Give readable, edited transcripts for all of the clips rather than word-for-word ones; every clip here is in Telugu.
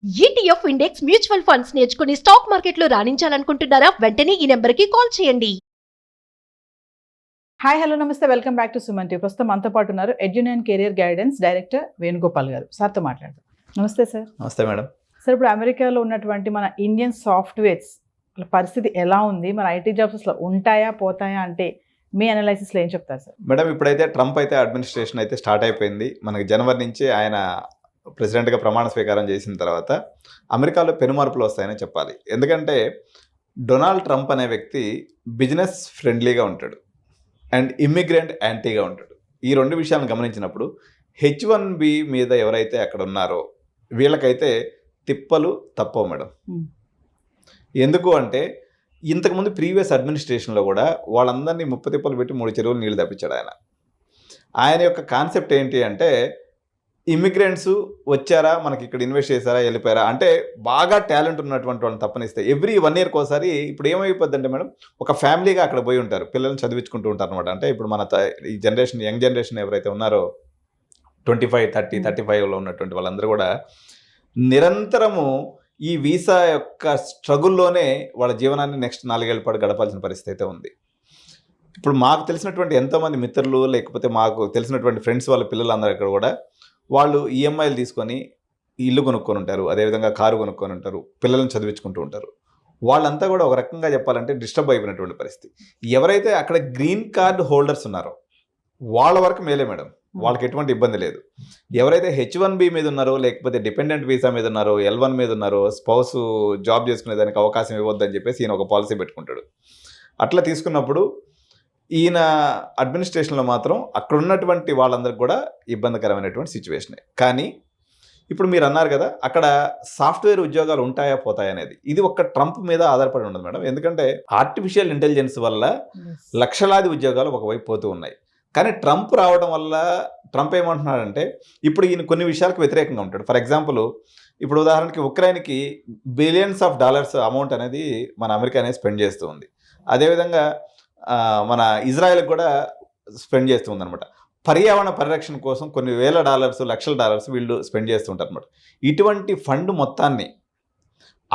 ఈటీఎఫ్ ఇండెక్స్ మ్యూచువల్ ఫండ్స్ నేర్చుకుని స్టాక్ మార్కెట్లో రాణించాలనుకుంటున్నారా? వెంటనే ఈ నెంబర్కి కాల్ చేయండి. హాయ్ హలో నమస్తే, welcome back to Suman TV. ప్రస్తుతం మనతో పాటు ఉన్నారు ఎడ్యున్ కెరియర్ గైడెన్స్ డైరెక్టర్ వేణుగోపాల్ గారు. సార్తో మాట్లాడదాం. నమస్తే సార్. నమస్తే మేడం. సార్, ఇప్పుడు అమెరికాలో ఉన్నటువంటి మన ఇండియన్ సాఫ్ట్వేర్స్ పరిస్థితి ఎలా ఉంది? మన ఐటీ జాబ్స్ అసలు ఉంటాయా పోతాయా అంటే మీ అనాలైసిస్లో ఏం చెప్తారు సార్? మేడం, ఇప్పుడైతే ట్రంప్ అయితే అడ్మినిస్ట్రేషన్ అయితే స్టార్ట్ అయిపోయింది. మనకి జనవరి నుంచి ఆయన ప్రెసిడెంట్గా ప్రమాణ స్వీకారం చేసిన తర్వాత అమెరికాలో పెనుమార్పులు వస్తాయని చెప్పాలి. ఎందుకంటే డొనాల్డ్ ట్రంప్ అనే వ్యక్తి బిజినెస్ ఫ్రెండ్లీగా ఉంటాడు అండ్ ఇమ్మిగ్రెంట్ యాంటీగా ఉంటాడు. ఈ రెండు విషయాలను గమనించినప్పుడు H1B మీద ఎవరైతే అక్కడ ఉన్నారో వీళ్ళకైతే తిప్పలు తప్పవు మేడం. ఎందుకు అంటే ఇంతకుముందు ప్రీవియస్ అడ్మినిస్ట్రేషన్లో కూడా వాళ్ళందరినీ ముప్ప తిప్పలు పెట్టి 3 చెరువులు నీళ్లు తప్పించాడు ఆయన. ఆయన యొక్క కాన్సెప్ట్ ఏంటి అంటే ఇమిగ్రెంట్స్ వచ్చారా, మనకి ఇక్కడ ఇన్వెస్ట్ చేశారా, వెళ్ళిపోయారా అంటే బాగా టాలెంట్ ఉన్నటువంటి వాళ్ళని తప్పనిస్తే ఎవ్రీ 1 ఇయర్కి ఒకసారి ఇప్పుడు ఏమైపోద్ది అంటే మేడం, ఒక ఫ్యామిలీగా అక్కడ పోయి ఉంటారు, పిల్లల్ని చదివించుకుంటూ ఉంటారు అనమాట. అంటే ఇప్పుడు మన ఈ జనరేషన్, యంగ్ జనరేషన్ ఎవరైతే ఉన్నారో 25, 30, 35లో ఉన్నటువంటి వాళ్ళందరూ కూడా నిరంతరము ఈ వీసా యొక్క స్ట్రగుల్లోనే వాళ్ళ జీవనాన్ని నెక్స్ట్ 4 ఏళ్ల పాటు గడపాల్సిన పరిస్థితి అయితే ఉంది. ఇప్పుడు మాకు తెలిసినటువంటి ఎంతోమంది మిత్రులు, లేకపోతే మాకు తెలిసినటువంటి ఫ్రెండ్స్ వాళ్ళ పిల్లలందరూ ఇక్కడ కూడా వాళ్ళు ఈఎంఐలు తీసుకొని ఇల్లు కొనుక్కొని ఉంటారు, అదేవిధంగా కారు కొనుక్కొని ఉంటారు, పిల్లలను చదివించుకుంటూ ఉంటారు. వాళ్ళంతా కూడా ఒక రకంగా చెప్పాలంటే డిస్టర్బ్ అయిపోయినటువంటి పరిస్థితి. ఎవరైతే అక్కడ గ్రీన్ కార్డ్ హోల్డర్స్ ఉన్నారో వాళ్ళ వరకు మేలే మేడం, వాళ్ళకి ఎటువంటి ఇబ్బంది లేదు. ఎవరైతే H1B మీద ఉన్నారో, లేకపోతే డిపెండెంట్ వీసా మీద ఉన్నారో, L1 మీద ఉన్నారో, స్పౌస్ జాబ్ చేసుకునే దానికి అవకాశం ఇవ్వద్దని చెప్పేసి ఈయన ఒక పాలసీ పెట్టుకుంటాడు. అట్లా తీసుకున్నప్పుడు ఈయన అడ్మినిస్ట్రేషన్లో మాత్రం అక్కడ ఉన్నటువంటి వాళ్ళందరికీ కూడా ఇబ్బందికరమైనటువంటి సిచ్యువేషనే. కానీ ఇప్పుడు మీరు అన్నారు కదా, అక్కడ సాఫ్ట్వేర్ ఉద్యోగాలు ఉంటాయా పోతాయా అనేది, ఇది ఒక్క ట్రంప్ మీద ఆధారపడి ఉండదు మేడం. ఎందుకంటే ఆర్టిఫిషియల్ ఇంటెలిజెన్స్ వల్ల లక్షలాది ఉద్యోగాలు ఒకవైపు పోతూ ఉన్నాయి. కానీ ట్రంప్ రావడం వల్ల ట్రంప్ ఏమంటున్నాడంటే ఇప్పుడు ఈయన కొన్ని విషయాలకు వ్యతిరేకంగా ఉంటాడు. ఫర్ ఎగ్జాంపుల్, ఇప్పుడు ఉదాహరణకి ఉక్రెయిన్కి బిలియన్స్ ఆఫ్ డాలర్స్ అమౌంట్ అనేది మన అమెరికా అనేది స్పెండ్ చేస్తూ ఉంది. అదేవిధంగా మన ఇజ్రాయెల్కి కూడా స్పెండ్ చేస్తూ ఉందన్నమాట. పర్యావరణ పరిరక్షణ కోసం కొన్ని వేల డాలర్స్, లక్షల డాలర్స్ వీళ్ళు స్పెండ్ చేస్తుంటారు అనమాట. ఇటువంటి ఫండ్ మొత్తాన్ని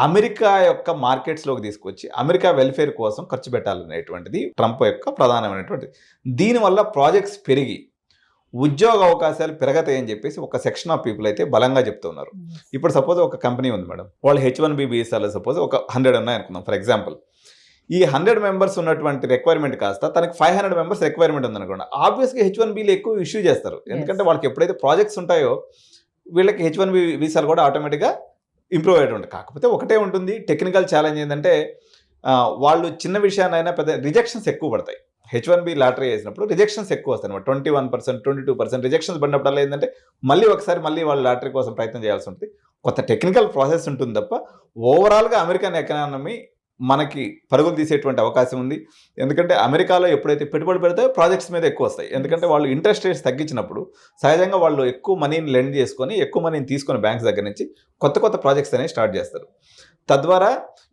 అమెరికా యొక్క మార్కెట్స్లోకి తీసుకొచ్చి అమెరికా వెల్ఫేర్ కోసం ఖర్చు పెట్టాలనేటువంటిది ట్రంప్ యొక్క ప్రధానమైనటువంటిది. దీనివల్ల ప్రాజెక్ట్స్ పెరిగి ఉద్యోగ అవకాశాలు పెరగతాయని చెప్పేసి ఒక సెక్షన్ ఆఫ్ పీపుల్ అయితే బలంగా చెప్తున్నారు. ఇప్పుడు సపోజ్ ఒక కంపెనీ ఉంది మేడం, వాళ్ళు H1B వీసాలో సపోజ్ ఒక 100 ఉన్నాయనుకుందాం ఫర్ ఎగ్జాంపుల్. ఈ 100 మెంబర్స్ ఉన్నటువంటి రిక్వైర్మెంట్ కాస్త తనకి 500 మెంబర్స్ రిక్వైర్మెంట్ ఉందనుకోండి, ఆబ్వియస్గా H1Bలు ఎక్కువ ఇష్యూ చేస్తారు. ఎందుకంటే వాళ్ళకి ఎప్పుడైతే ప్రాజెక్ట్స్ ఉంటాయో వీళ్ళకి H1B వీసాలు కూడా ఆటోమేటిక్గా ఇంప్రూవ్ అయ్యేది ఉంటుంది. కాకపోతే ఒకటే ఉంటుంది, టెక్నికల్ ఛాలెంజ్ ఏంటంటే వాళ్ళు చిన్న విషయాన్నైనా పెద్ద రిజెక్షన్స్ ఎక్కువ పడతాయి. H1B లాటరీ వేసినప్పుడు రిజెక్షన్స్ ఎక్కువ వస్తాయి అనమాట. 21%, 22% రిజెక్షన్స్ పడినప్పుడల్లా ఏంటంటే మళ్ళీ వాళ్ళు లాటరీ కోసం ప్రయత్నం చేయాల్సి ఉంటుంది. కొత్త టెక్నికల్ ప్రాసెస్ ఉంటుంది తప్ప ఓవరాల్గా అమెరికన్ ఎకానమీ మనకి పరుగులు తీసేటువంటి అవకాశం ఉంది. ఎందుకంటే అమెరికాలో ఎప్పుడైతే పెట్టుబడి పెడితే ప్రాజెక్ట్స్ మీద ఎక్కువ వస్తాయి. ఎందుకంటే వాళ్ళు ఇంట్రెస్ట్ రేట్స్ తగ్గించినప్పుడు సహజంగా వాళ్ళు ఎక్కువ మనీని లెండ్ చేసుకొని, ఎక్కువ మనీని తీసుకొని బ్యాంక్స్ దగ్గర నుంచి కొత్త ప్రాజెక్ట్స్ అనేవి స్టార్ట్ చేస్తారు. తద్వారా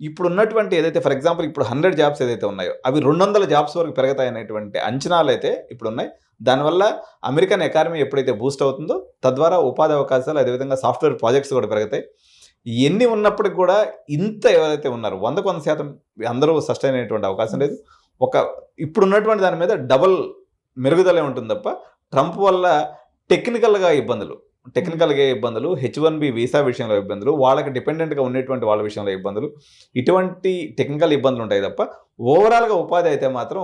ఇప్పుడు ఉన్నటువంటి ఏదైతే ఫర్ ఎగ్జాంపుల్ ఇప్పుడు 100 జాబ్స్ ఏదైతే ఉన్నాయో అవి 200 జాబ్స్ వరకు పెరుగుతాయి అనేటువంటి అంచనాలు అయితే ఇప్పుడు ఉన్నాయి. దానివల్ల అమెరికన్ ఎకానమీ ఎప్పుడైతే బూస్ట్ అవుతుందో తద్వారా ఉపాధి అవకాశాలు, అదేవిధంగా సాఫ్ట్వేర్ ప్రాజెక్ట్స్ కూడా పెరుగుతాయి. ఎన్ని ఉన్నప్పటికి కూడా ఇంత ఎవరైతే ఉన్నారో 100% అందరూ సస్టైన్ అయ్యేటువంటి అవకాశం లేదు. ఇప్పుడు ఉన్నటువంటి దాని మీద డబల్ మెరుగుదలే ఉంటుంది తప్ప ట్రంప్ వల్ల టెక్నికల్గా ఇబ్బందులు, H1B వీసా విషయంలో ఇబ్బందులు, వాళ్ళకి డిపెండెంట్గా ఉండేటువంటి వాళ్ళ విషయంలో ఇబ్బందులు, ఇటువంటి టెక్నికల్ ఇబ్బందులు ఉంటాయి తప్ప ఓవరాల్గా ఉపాధి అయితే మాత్రం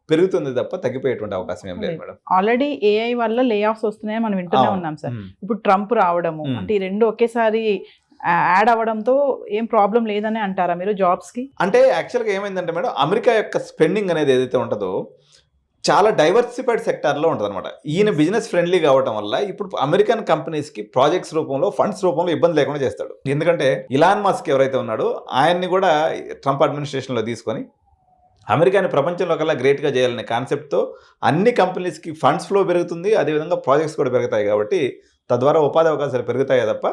పెరుగుతుంది తప్ప తగ్గిపోయేటువంటి అవకాశం ఏం లేదు మేడం. ఆల్రెడీ AI వల్ల లే ఆఫ్స్ వస్తున్నాయని మనం వింటూనే ఉన్నాం సార్. ఇప్పుడు ట్రంప్ రావడము అంటే ఈ రెండు ఒకేసారి యాడ్ అవ్వడంతో ఏం ప్రాబ్లం లేదని అంటారా మీరు జాబ్స్కి? అంటే యాక్చువల్గా ఏమైందంటే మేడం, అమెరికా యొక్క స్పెండింగ్ అనేది ఏదైతే ఉంటుందో చాలా డైవర్సిఫైడ్ సెక్టార్లో ఉంటుంది అనమాట. ఈయన బిజినెస్ ఫ్రెండ్లీ కావడం వల్ల ఇప్పుడు అమెరికన్ కంపెనీస్కి ప్రాజెక్ట్స్ రూపంలో, ఫండ్స్ రూపంలో ఇబ్బంది లేకుండా చేస్తాడు. ఎందుకంటే ఇలాన్ మస్క్ ఎవరైతే ఉన్నాడో ఆయన్ని కూడా ట్రంప్ అడ్మినిస్ట్రేషన్లో తీసుకొని అమెరికాని ప్రపంచంలో కల్లా గ్రేట్గా చేయాలనే కాన్సెప్ట్తో అన్ని కంపెనీస్కి ఫండ్స్ ఫ్లో పెరుగుతుంది, అదేవిధంగా ప్రాజెక్ట్స్ కూడా పెరుగుతాయి. కాబట్టి తద్వారా ఉపాధి అవకాశాలు పెరుగుతాయి తప్ప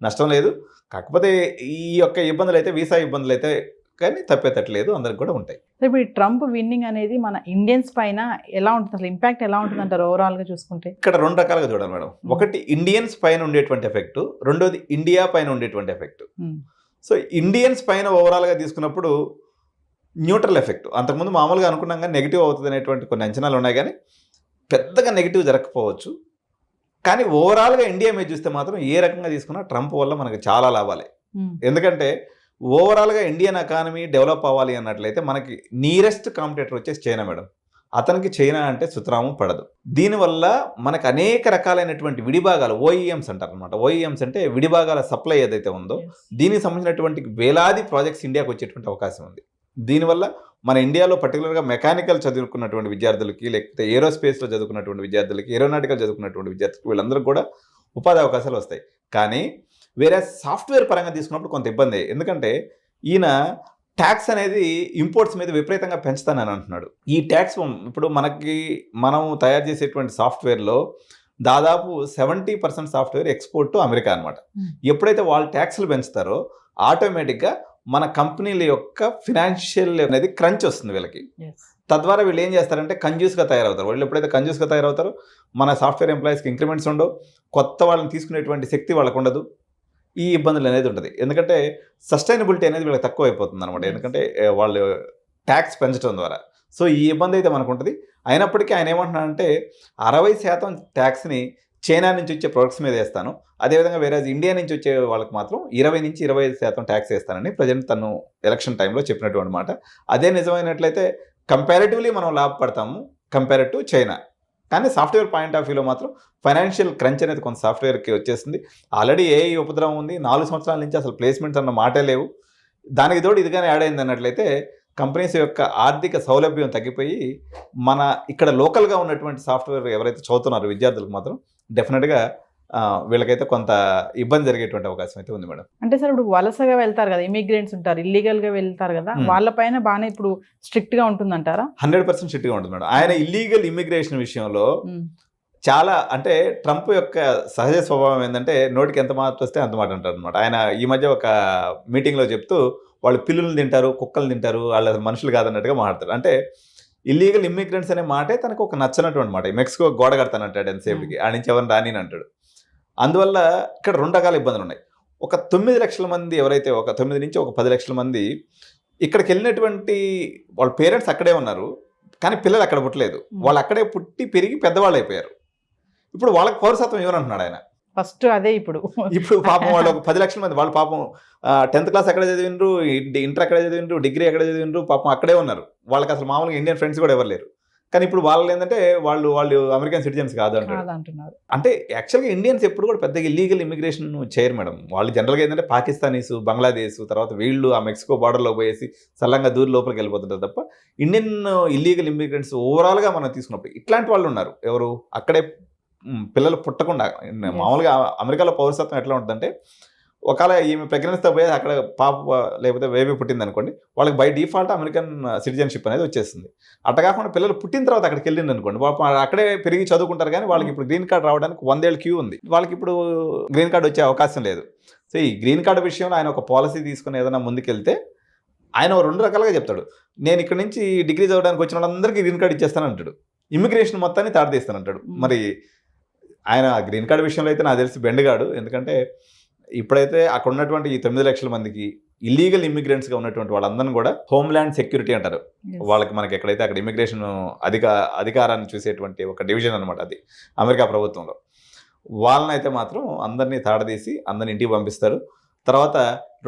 నష్టం లేదు. కాకపోతే ఈ యొక్క ఇబ్బందులు అయితే, వీసా ఇబ్బందులు అయితే కానీ తప్పేటట్లేదు, అందరికి కూడా ఉంటాయి. సో ఇప్పుడు ఈ ట్రంప్ విన్నింగ్ అనేది మన ఇండియన్స్ పైన ఎలా ఉంటుంది, అసలు ఇంపాక్ట్ ఎలా ఉంటుంది అంటారు ఓవరాల్ గా చూసుకుంటే? ఇక్కడ 2 రకాలుగా చూడాలి మేడం. ఒకటి ఇండియన్స్ పైన ఉండేటువంటి ఎఫెక్ట్, రెండోది ఇండియా పైన ఉండేటువంటి ఎఫెక్ట్. సో ఇండియన్స్ పైన ఓవరాల్గా తీసుకున్నప్పుడు న్యూట్రల్ ఎఫెక్ట్. అంతకుముందు మామూలుగా అనుకున్నాం కానీ నెగిటివ్ అవుతుంది అనేటువంటి కొన్ని అంచనాలు ఉన్నాయి, కానీ పెద్దగా నెగిటివ్ జరగకపోవచ్చు. కానీ ఓవరాల్గా ఇండియా మీద చూస్తే మాత్రం ఏ రకంగా తీసుకున్నా ట్రంప్ వల్ల మనకు చాలా లాభాలే. ఎందుకంటే ఓవరాల్గా ఇండియన్ ఎకానమీ డెవలప్ అవ్వాలి అన్నట్లయితే మనకి నియరెస్ట్ కాంపిటేటర్ వచ్చేసి చైనా మేడం. అతనికి చైనా అంటే సుతరాము పడదు. దీనివల్ల మనకు అనేక రకాలైనటువంటి విడిభాగాలు, ఓఈఎంస్ అంటారు అనమాట. ఓఈఎంస్ అంటే విడిభాగాల సప్లై ఏదైతే ఉందో దీనికి సంబంధించినటువంటి వేలాది ప్రాజెక్ట్స్ ఇండియాకి వచ్చేటువంటి అవకాశం ఉంది. దీనివల్ల మన ఇండియాలో పర్టికులర్గా మెకానికల్ చదువుకున్నటువంటి విద్యార్థులకి, లేకపోతే ఏరోస్పేస్లో చదువుకున్నటువంటి విద్యార్థులకి, ఏరోనాటికల్ చదువుకున్నటువంటి విద్యార్థులకి వీళ్ళందరికీ కూడా ఉపాధి అవకాశాలు వస్తాయి. కానీ వేరే సాఫ్ట్వేర్ పరంగా తీసుకున్నప్పుడు కొంత ఇబ్బంది. ఎందుకంటే ఈయన ట్యాక్స్ అనేది ఇంపోర్ట్స్ మీద విపరీతంగా పెంచుతానని అంటున్నాడు. ఈ ట్యాక్స్ ఇప్పుడు మనం తయారు చేసేటువంటి సాఫ్ట్వేర్లో దాదాపు 70% సాఫ్ట్వేర్ ఎక్స్పోర్ట్ టు అమెరికా అనమాట. ఎప్పుడైతే వాళ్ళు ట్యాక్స్లు పెంచుతారో ఆటోమేటిక్గా మన కంపెనీల యొక్క ఫినాన్షియల్ అనేది క్రంచ్ వస్తుంది వీళ్ళకి. తద్వారా వీళ్ళు ఏం చేస్తారంటే కంజ్యూస్గా తయారవుతారు. వాళ్ళు ఎప్పుడైతే కంజ్యూస్గా తయారవుతారో మన సాఫ్ట్వేర్ ఎంప్లాయీస్కి ఇంక్రిమెంట్స్ ఉండవు, కొత్త వాళ్ళని తీసుకునేటువంటి శక్తి వాళ్ళకు ఉండదు, ఈ ఇబ్బందులు అనేది ఉంటుంది. ఎందుకంటే సస్టైనబిలిటీ అనేది వీళ్ళకి తక్కువ అయిపోతుంది అనమాట, ఎందుకంటే వాళ్ళు ట్యాక్స్ పెంచడం ద్వారా. సో ఈ ఇబ్బంది అయితే మనకు ఉంటుంది. అయినప్పటికీ ఆయన ఏమంటున్నాడంటే 60% ట్యాక్స్ని చైనా నుంచి వచ్చే ప్రొడక్ట్స్ మీద వేస్తాను, అదేవిధంగా వేరే ఇండియా నుంచి వచ్చే వాళ్ళకి మాత్రం 20 నుంచి 25% ట్యాక్స్ వేస్తానని ప్రజెంట్ తను ఎలక్షన్ టైంలో చెప్పినటువంటి మాట. అదే నిజమైనట్లయితే కంపారిటివ్లీ మనం లాభపడతాము కంపేర్ టు చైనా. కానీ సాఫ్ట్వేర్ పాయింట్ ఆఫ్ వ్యూలో మాత్రం ఫైనాన్షియల్ క్రంచ్ అనేది కొంత సాఫ్ట్వేర్కి వచ్చేసింది. ఆల్రెడీ ఏఐ ఉపద్రవం ఉంది, 4 సంవత్సరాల నుంచి అసలు ప్లేస్మెంట్స్ అన్న మాటే లేవు. దానికి తోడు ఇదిగానే యాడ్ అయింది అన్నట్లయితే కంపెనీస్ యొక్క ఆర్థిక సౌలభ్యం తగ్గిపోయి మన ఇక్కడ లోకల్గా ఉన్నటువంటి సాఫ్ట్వేర్ ఎవరైతే చదువుతున్నారో విద్యార్థులకు మాత్రం డెఫినెట్గా వీళ్ళకైతే కొంత ఇబ్బంది జరిగేటువంటి అవకాశం అయితే ఉంది మేడం. అంటే సార్ ఇప్పుడు వలసగా వెళ్తారు కదా, ఇమిగ్రెంట్స్ ఉంటారు, ఇల్లీగల్గా వెళ్తారు కదా, వాళ్ళపైన బాగానే ఇప్పుడు స్ట్రిక్ట్గా ఉంటుందంటారా? 100% స్ట్రిక్ట్గా ఉంటుంది మేడం. ఆయన ఇల్లీగల్ ఇమిగ్రేషన్ విషయంలో చాలా, అంటే ట్రంప్ యొక్క సహజ స్వభావం ఏంటంటే నోటికి ఎంత మాట వస్తే అంత మాట అంటారు అనమాట. ఆయన ఈ మధ్య ఒక మీటింగ్లో చెప్తూ వాళ్ళు పిల్లులు తింటారు, కుక్కలు తింటారు, వాళ్ళు మనుషులు కాదన్నట్టుగా మాట్లాడతారు. అంటే ఇల్లీగల్ ఇమ్మిగ్రెంట్స్ అనే మాటే తనకు ఒక నచ్చనటువంటి మాట. మెక్సికో గోడ కడతానంటాడు ఎంతసేపుకి, ఆ నుంచి ఎవరిని రాని అంటాడు. అందువల్ల ఇక్కడ 2 రకాల ఇబ్బందులు ఉన్నాయి. ఒక 9 లక్షల మంది ఎవరైతే, ఒక 9 నుంచి ఒక 10 లక్షల మంది ఇక్కడికి వెళ్ళినటువంటి వాళ్ళ పేరెంట్స్ అక్కడే ఉన్నారు, కానీ పిల్లలు అక్కడ పుట్టలేదు. వాళ్ళు అక్కడే పుట్టి పెరిగి పెద్దవాళ్ళు అయిపోయారు. ఇప్పుడు వాళ్ళకి పౌరసత్వం ఇవ్వనంటున్నాడు ఆయన. ఫస్ట్ అదే ఇప్పుడు పాపం వాళ్ళు ఒక 10 లక్షల మంది, వాళ్ళు పాపం 10th క్లాస్ ఎక్కడ చదివిండ్రు, ఇంటర్ ఎక్కడ చదివిండ్రు, డిగ్రీ ఎక్కడ చదివిండ్రు, పాపం అక్కడే ఉన్నారు. వాళ్ళకి అసలు మామూలుగా ఇండియన్ ఫ్రెండ్స్ కూడా ఎవరు లేరు. కానీ ఇప్పుడు వాళ్ళు ఏంటంటే వాళ్ళు అమెరికన్ సిటిజన్స్ కాదు అంటున్నారు. అంటే యాక్చువల్గా ఇండియన్స్ ఎప్పుడు కూడా పెద్దగా ఇల్లీగల్ ఇమిగ్రేషన్ చేయరు మేడం. వాళ్ళు జనరల్గా ఏంటంటే పాకిస్తానీస్, బంగ్లాదేశ్, తర్వాత వీళ్ళు ఆ మెక్సికో బార్డర్లో పోయేసి సల్లంగా దూరి లోపలికి వెళ్ళిపోతుంటారు తప్ప ఇండియన్ ఇల్లీగల్ ఇమిగ్రెంట్స్ ఓవరాల్గా మనం తీసుకున్నప్పుడు ఇట్లాంటి వాళ్ళు ఉన్నారు. ఎవరు అక్కడే పిల్లలు పుట్టకుండా, మామూలుగా అమెరికాలో పౌరసత్వం ఎట్లా ఉంటుందంటే ఒకవేళ ఈమె ప్రెగ్నెన్సీతో పోయి అక్కడ పాప లేకపోతే బేబీ పుట్టింది అనుకోండి, వాళ్ళకి బై డిఫాల్ట్ అమెరికన్ సిటిజన్షిప్ అనేది వచ్చేస్తుంది. అట్లా కాకుండా పిల్లలు పుట్టిన తర్వాత అక్కడికి వెళ్ళింది అనుకోండి, అక్కడే పెరిగి చదువుకుంటారు, కానీ వాళ్ళకి ఇప్పుడు గ్రీన్ కార్డ్ రావడానికి 100 ఏళ్ళ క్యూ ఉంది. వాళ్ళకి ఇప్పుడు గ్రీన్ కార్డ్ వచ్చే అవకాశం లేదు. సో ఈ గ్రీన్ కార్డు విషయంలో ఆయన ఒక పాలసీ తీసుకుని ఏదైనా ముందుకెళ్తే ఆయన 2 రకాలుగా చెప్తాడు. నేను ఇక్కడ నుంచి డిగ్రీ చదవడానికి వచ్చిన వాళ్ళందరికీ గ్రీన్ కార్డు ఇచ్చేస్తాను అంటాడు, ఇమిగ్రేషన్ మొత్తాన్ని తాడదీస్తాను అంటాడు. మరి ఆయన గ్రీన్ కార్డు విషయంలో అయితే నాకు తెలిసి బెండగాడు. ఎందుకంటే ఇప్పుడైతే అక్కడ ఉన్నటువంటి ఈ 9 లక్షల మందికి ఇల్లీగల్ ఇమిగ్రెంట్స్గా ఉన్నటువంటి వాళ్ళందరినీ కూడా హోమ్ల్యాండ్ సెక్యూరిటీ అంటారు. వాళ్ళకి మనకి ఎక్కడైతే అక్కడ ఇమిగ్రేషన్ అధికారాన్ని చూసేటువంటి ఒక డివిజన్ అనమాట అది అమెరికా ప్రభుత్వంలో. వాళ్ళనైతే మాత్రం అందరినీ తాడదీసి అందరిని ఇంటికి పంపిస్తారు. తర్వాత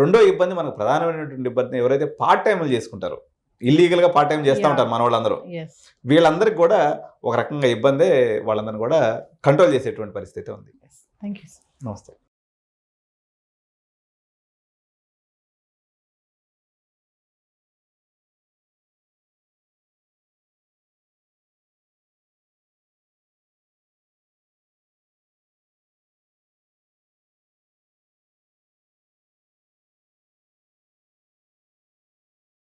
రెండో ఇబ్బంది, మనకు ప్రధానమైనటువంటి ఇబ్బంది ఎవరైతే పార్ట్ టైంలు చేసుకుంటారో, ఇల్లీగల్గా పార్ట్ టైం చేస్తూ ఉంటారు మన వాళ్ళందరూ, వీళ్ళందరికీ కూడా ఒక రకంగా ఇబ్బందే. వాళ్ళందరినీ కూడా కంట్రోల్ చేసేటువంటి పరిస్థితి ఉంది. Thank you. నమస్తే.